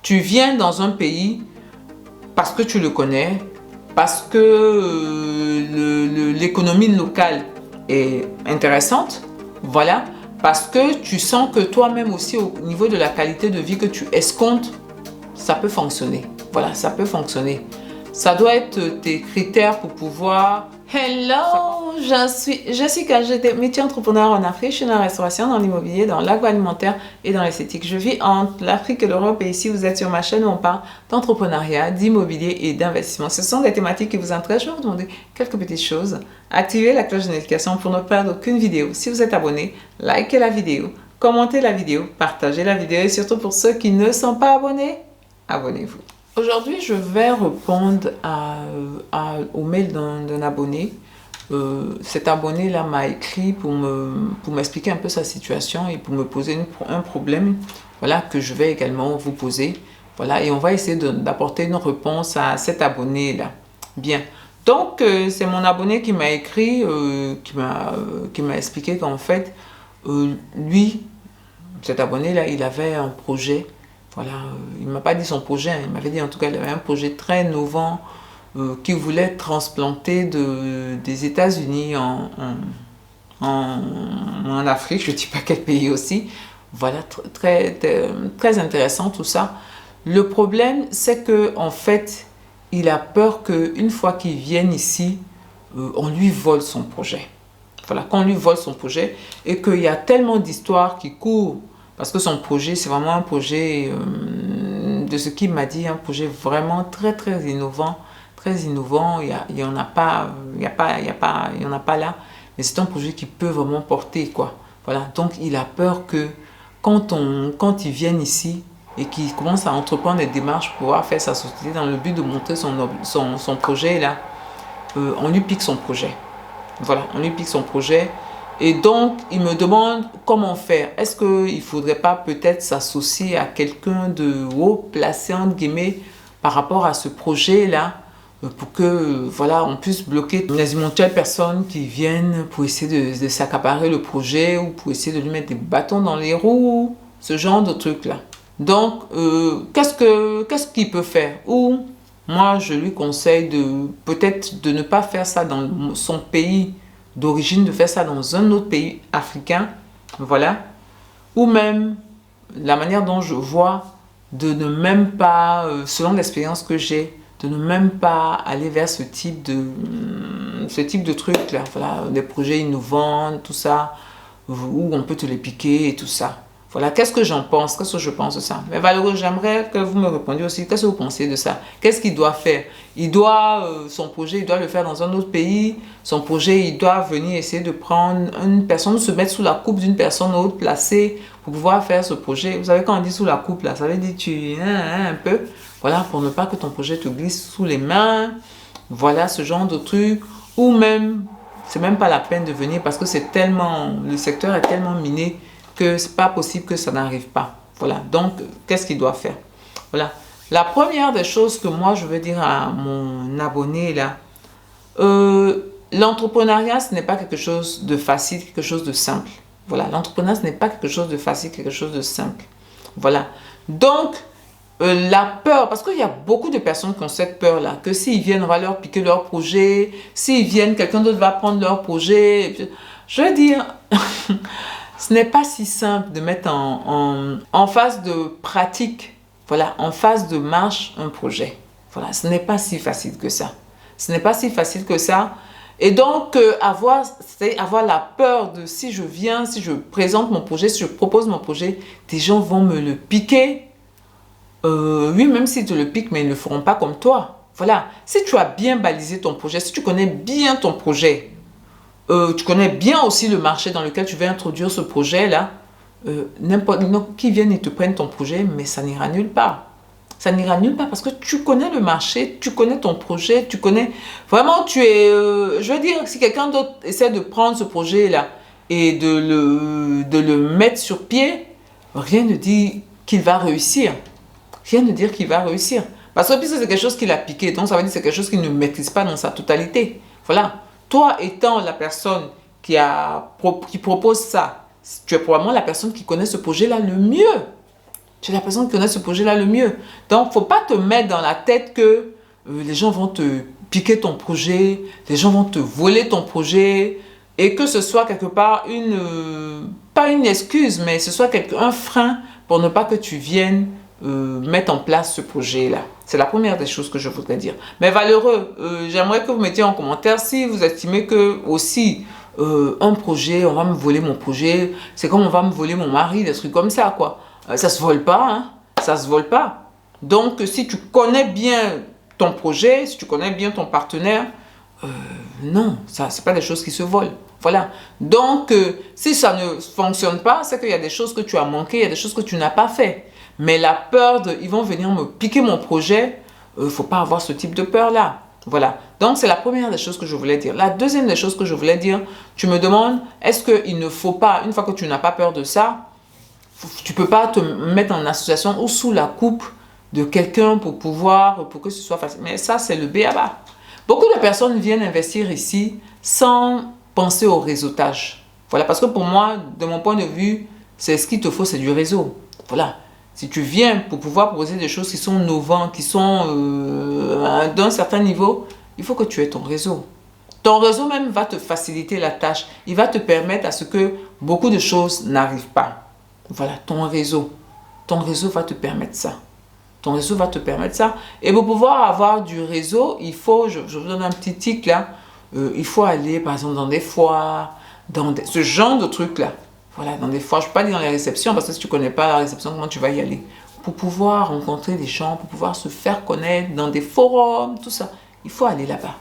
Tu viens dans un pays parce que tu le connais, parce que l'économie locale est intéressante, voilà, parce que tu sens que toi-même aussi au niveau de la qualité de vie que tu escomptes, ça peut fonctionner. Voilà, ça peut fonctionner. Ça doit être tes critères pour pouvoir... Hello, je suis Kajete, multi-entrepreneur en Afrique. Je suis dans la restauration, dans l'immobilier, dans l'agroalimentaire et dans l'esthétique. Je vis entre l'Afrique et l'Europe et ici vous êtes sur ma chaîne où on parle d'entrepreneuriat, d'immobilier et d'investissement. Ce sont des thématiques qui vous intéressent. Je vais vous demander quelques petites choses. Activez la cloche de notification pour ne perdre aucune vidéo. Si vous êtes abonné, likez la vidéo, commentez la vidéo, partagez la vidéo et surtout pour ceux qui ne sont pas abonnés, abonnez-vous. Aujourd'hui, je vais répondre au mail d'un abonné. Cet abonné-là m'a écrit pour m'expliquer un peu sa situation et pour me poser un problème, voilà, que je vais également vous poser. Voilà, et on va essayer d'apporter une réponse à cet abonné-là. Bien. Donc, c'est mon abonné qui m'a écrit, qui m'a expliqué qu'en fait, lui, cet abonné-là, il avait un projet. Voilà, il ne m'a pas dit son projet, hein. Il m'avait dit en tout cas qu'il avait un projet très innovant qu'il voulait transplanter des États-Unis en Afrique, je ne dis pas quel pays aussi. Voilà, très intéressant tout ça. Le problème, c'est que en fait, il a peur qu'une fois qu'il vienne ici, on lui vole son projet. Voilà, qu'on lui vole son projet et qu'il y a tellement d'histoires qui courent. Parce que son projet, c'est vraiment un projet, de ce qu'il m'a dit, un projet vraiment très innovant. Très innovant, il n'y en a pas là. Mais c'est un projet qui peut vraiment porter, quoi. Voilà, donc il a peur que quand il vienne ici et qu'il commence à entreprendre des démarches pour pouvoir faire sa société dans le but de montrer son projet, là, on lui pique son projet. Voilà, on lui pique son projet. Et donc, il me demande comment faire. Est-ce qu'il ne faudrait pas peut-être s'associer à quelqu'un de haut placé, entre guillemets, par rapport à ce projet-là, pour que, voilà, on puisse bloquer les éventuelles personnes qui viennent pour essayer de s'accaparer le projet ou pour essayer de lui mettre des bâtons dans les roues, ce genre de trucs-là. Donc, qu'est-ce qu'il peut faire? Ou, moi, je lui conseille peut-être de ne pas faire ça dans son pays d'origine, de faire ça dans un autre pays africain, voilà, ou même la manière dont je vois de ne même pas, selon l'expérience que j'ai, de ne même pas aller vers ce type de truc là, voilà, des projets innovants, tout ça, où on peut te les piquer et tout ça. Voilà, qu'est-ce que j'en pense? Qu'est-ce que je pense de ça? Mais Valérie, j'aimerais que vous me répondiez aussi. Qu'est-ce que vous pensez de ça? Qu'est-ce qu'il doit faire? Son projet, il doit le faire dans un autre pays. Son projet, il doit venir essayer de prendre une personne, se mettre sous la coupe d'une personne haute placée pour pouvoir faire ce projet. Vous savez, quand on dit sous la coupe, là, ça veut dire un peu. Voilà, pour ne pas que ton projet te glisse sous les mains. Voilà, ce genre de truc. Ou même, c'est même pas la peine de venir parce que le secteur est tellement miné que c'est pas possible que ça n'arrive pas. Voilà, donc qu'est-ce qu'il doit faire? Voilà, la première des choses que moi je veux dire à mon abonné là, l'entrepreneuriat ce n'est pas quelque chose de facile, quelque chose de simple. Voilà, l'entrepreneuriat ce n'est pas quelque chose de facile, quelque chose de simple. Voilà, donc la peur, parce qu'il y a beaucoup de personnes qui ont cette peur là, que s'ils viennent on va leur piquer leur projet, s'ils viennent quelqu'un d'autre va prendre leur projet. Je veux dire ce n'est pas si simple de mettre en phase de pratique, voilà, en phase de marche, un projet. Voilà, ce n'est pas si facile que ça. Ce n'est pas si facile que ça. Et donc, avoir la peur de si je viens, si je présente mon projet, si je propose mon projet, des gens vont me le piquer. Oui, même s'ils te le piquent, mais ils ne le feront pas comme toi. Voilà, si tu as bien balisé ton projet, si tu connais bien ton projet, tu connais bien aussi le marché dans lequel tu veux introduire ce projet-là, n'importe qui vienne et te prenne ton projet, mais ça n'ira nulle part. Ça n'ira nulle part parce que tu connais le marché, tu connais ton projet, tu connais... Vraiment, je veux dire, si quelqu'un d'autre essaie de prendre ce projet-là et de le mettre sur pied, rien ne dit qu'il va réussir. Rien ne dit qu'il va réussir. Parce que puisque c'est quelque chose qu'il a piqué, donc ça veut dire que c'est quelque chose qu'il ne maîtrise pas dans sa totalité. Voilà. Toi étant la personne qui propose ça, tu es probablement la personne qui connaît ce projet-là le mieux. Tu es la personne qui connaît ce projet-là le mieux. Donc, il ne faut pas te mettre dans la tête que les gens vont te piquer ton projet, les gens vont te voler ton projet, et que ce soit quelque part pas une excuse, mais ce soit un frein pour ne pas que tu viennes mettre en place ce projet-là. C'est la première des choses que je voudrais dire. Mais valeureux, j'aimerais que vous mettiez en commentaire si vous estimez que aussi un projet, on va me voler mon projet, c'est comme on va me voler mon mari, des trucs comme ça, quoi. Ça se vole pas, hein. Ça se vole pas. Donc, si tu connais bien ton projet, si tu connais bien ton partenaire, non, ça, c'est pas des choses qui se volent. Voilà. Donc, si ça ne fonctionne pas, c'est qu'il y a des choses que tu as manquées, il y a des choses que tu n'as pas fait. Mais la peur de, ils vont venir me piquer mon projet, faut pas avoir ce type de peur-là. Voilà. Donc, c'est la première des choses que je voulais dire. La deuxième des choses que je voulais dire, tu me demandes, est-ce qu'il ne faut pas, une fois que tu n'as pas peur de ça, tu peux pas te mettre en association ou sous la coupe de quelqu'un pour que ce soit facile. Mais ça, c'est le b.a.-ba. Beaucoup de personnes viennent investir ici sans penser au réseautage. Voilà, parce que pour moi, de mon point de vue, c'est ce qu'il te faut, c'est du réseau. Voilà. Si tu viens pour pouvoir proposer des choses qui sont innovantes, qui sont d'un certain niveau, il faut que tu aies ton réseau. Ton réseau même va te faciliter la tâche. Il va te permettre à ce que beaucoup de choses n'arrivent pas. Voilà, ton réseau. Ton réseau va te permettre ça. Ton réseau va te permettre ça. Et pour pouvoir avoir du réseau, il faut, je vous donne un petit tic là, il faut aller par exemple dans des foires, ce genre de trucs là. Voilà, dans des foires, je ne peux pas dire dans les réceptions, parce que si tu ne connais pas la réception, comment tu vas y aller? Pour pouvoir rencontrer des gens, pour pouvoir se faire connaître dans des forums, tout ça, il faut aller là-bas.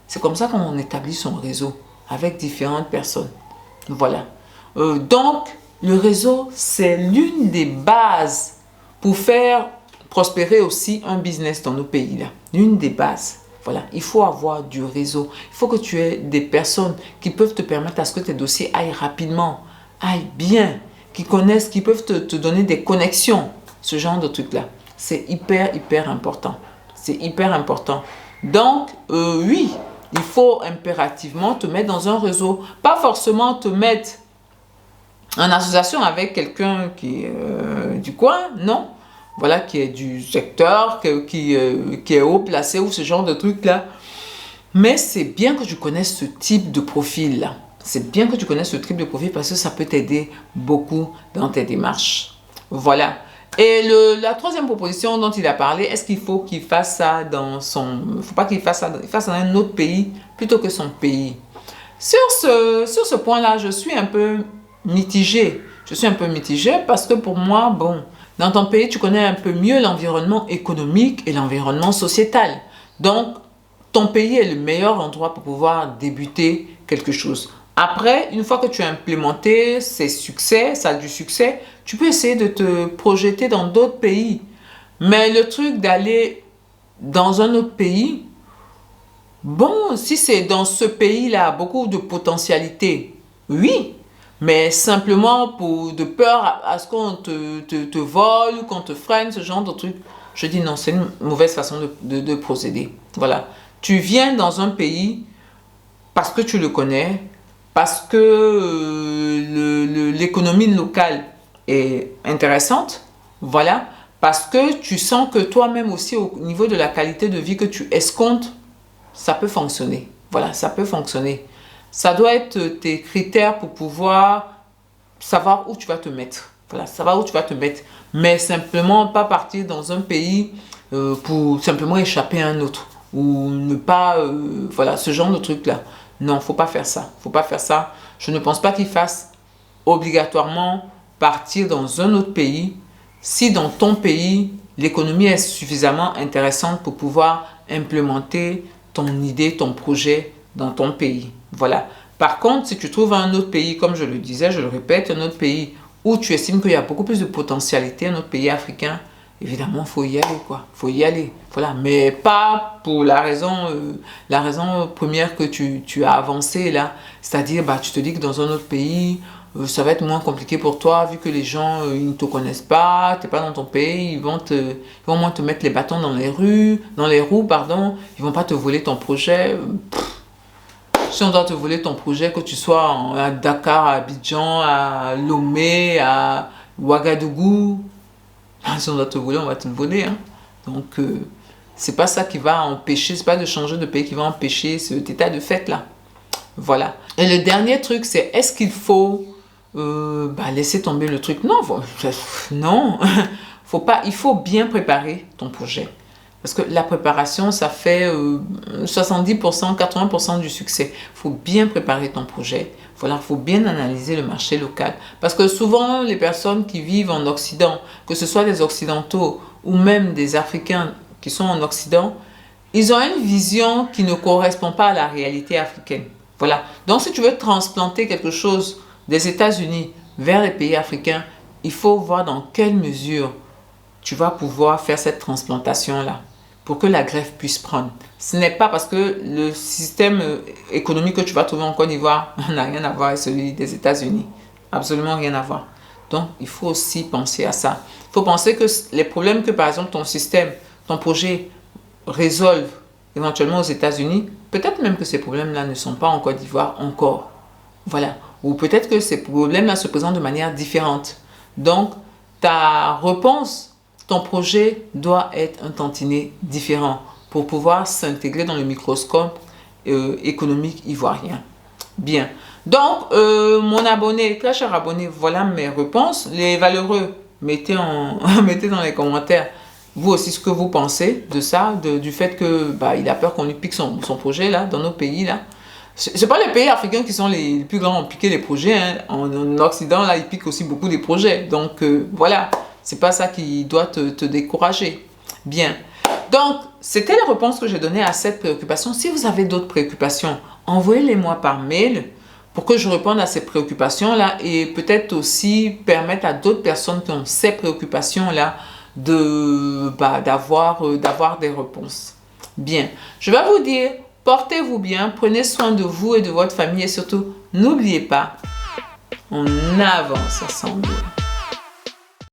C'est comme ça qu'on établit son réseau avec différentes personnes. Voilà. Donc, le réseau, c'est l'une des bases pour faire prospérer aussi un business dans nos pays là. L'une des bases. Voilà, il faut avoir du réseau. Il faut que tu aies des personnes qui peuvent te permettre à ce que tes dossiers aillent rapidement, aillent bien, qui connaissent, qui peuvent te donner des connexions. Ce genre de trucs là. C'est hyper, hyper important. C'est hyper important. Donc, oui, il faut impérativement te mettre dans un réseau. Pas forcément te mettre en association avec quelqu'un qui est du coin, non. Voilà, qui est du secteur, qui est haut placé ou ce genre de trucs-là. Mais c'est bien que tu connaisses ce type de profil-là. C'est bien que tu connaisses ce type de profil parce que ça peut t'aider beaucoup dans tes démarches. Voilà. Et la troisième proposition dont il a parlé, est-ce qu'il faut qu'il fasse ça dans son... Il ne faut pas qu'il fasse ça, il fasse dans un autre pays plutôt que son pays. Sur ce point-là, je suis un peu mitigée. Je suis un peu mitigée parce que pour moi, bon... Dans ton pays, tu connais un peu mieux l'environnement économique et l'environnement sociétal. Donc, ton pays est le meilleur endroit pour pouvoir débuter quelque chose. Après, une fois que tu as implémenté ces succès, ça a du succès, tu peux essayer de te projeter dans d'autres pays. Mais le truc d'aller dans un autre pays, bon, si c'est dans ce pays-là, beaucoup de potentialités, oui. Mais simplement de peur à ce qu'on te vole ou qu'on te freine, ce genre de truc. Je dis non, c'est une mauvaise façon de procéder. Voilà. Tu viens dans un pays parce que tu le connais, parce que l'économie locale est intéressante. Voilà. Parce que tu sens que toi-même aussi, au niveau de la qualité de vie que tu escomptes, ça peut fonctionner. Voilà, ça peut fonctionner. Ça doit être tes critères pour pouvoir savoir où tu vas te mettre. Voilà, savoir où tu vas te mettre. Mais simplement pas partir dans un pays pour simplement échapper à un autre. Ou ne pas... voilà, ce genre de truc-là. Non, faut pas faire ça. Faut pas faire ça. Je ne pense pas qu'il fasse obligatoirement partir dans un autre pays si dans ton pays, l'économie est suffisamment intéressante pour pouvoir implémenter ton idée, ton projet dans ton pays. Voilà. Par contre, si tu trouves un autre pays, comme je le disais, je le répète, un autre pays où tu estimes qu'il y a beaucoup plus de potentialité, un autre pays africain, évidemment, il faut y aller, quoi. Il faut y aller. Voilà. Mais pas pour la raison première que tu as avancée là. C'est-à-dire, bah, tu te dis que dans un autre pays, ça va être moins compliqué pour toi, vu que les gens, ils ne te connaissent pas, tu n'es pas dans ton pays, ils vont moins te mettre les bâtons dans les roues, pardon. Ils vont pas te voler ton projet. Si on doit te voler ton projet, que tu sois à Dakar, à Abidjan, à Lomé, à Ouagadougou, Si on doit te voler, on va te le voler. Hein. Donc, c'est pas ça qui va empêcher, c'est pas de changer de pays qui va empêcher cet état de fait là. Voilà. Et le dernier truc, c'est est-ce qu'il faut laisser tomber le truc? Non, non. Faut pas, il faut bien préparer ton projet. Parce que la préparation, ça fait 70%, 80% du succès. Il faut bien préparer ton projet. Voilà, il faut bien analyser le marché local. Parce que souvent, les personnes qui vivent en Occident, que ce soit des Occidentaux ou même des Africains qui sont en Occident, ils ont une vision qui ne correspond pas à la réalité africaine. Voilà. Donc, si tu veux transplanter quelque chose des États-Unis vers les pays africains, il faut voir dans quelle mesure tu vas pouvoir faire cette transplantation-là pour que la greffe puisse prendre. Ce n'est pas parce que le système économique que tu vas trouver en Côte d'Ivoire n'a rien à voir avec celui des États-Unis. Absolument rien à voir. Donc, il faut aussi penser à ça. Il faut penser que les problèmes que, par exemple, ton système, ton projet résolve éventuellement aux États-Unis, peut-être même que ces problèmes-là ne sont pas en Côte d'Ivoire encore. Voilà. Ou peut-être que ces problèmes-là se présentent de manière différente. Donc, ta réponse, ton projet doit être un tantinet différent pour pouvoir s'intégrer dans le microscope économique ivoirien. Bien. Donc, mon abonné, très cher abonné, voilà mes réponses. Les valeureux, mettez dans les commentaires vous aussi ce que vous pensez de ça, du fait que il a peur qu'on lui pique son projet là, dans nos pays là. C'est pas les pays africains qui sont les plus grands à piquer les projets. Hein. En Occident, là, ils piquent aussi beaucoup des projets. Donc, voilà. C'est pas ça qui doit te décourager. Bien. Donc, c'était les réponses que j'ai données à cette préoccupation. Si vous avez d'autres préoccupations, envoyez-les-moi par mail pour que je réponde à ces préoccupations-là et peut-être aussi permettre à d'autres personnes qui ont ces préoccupations-là d'avoir des réponses. Bien. Je vais vous dire, portez-vous bien, prenez soin de vous et de votre famille et surtout, n'oubliez pas, on avance ensemble.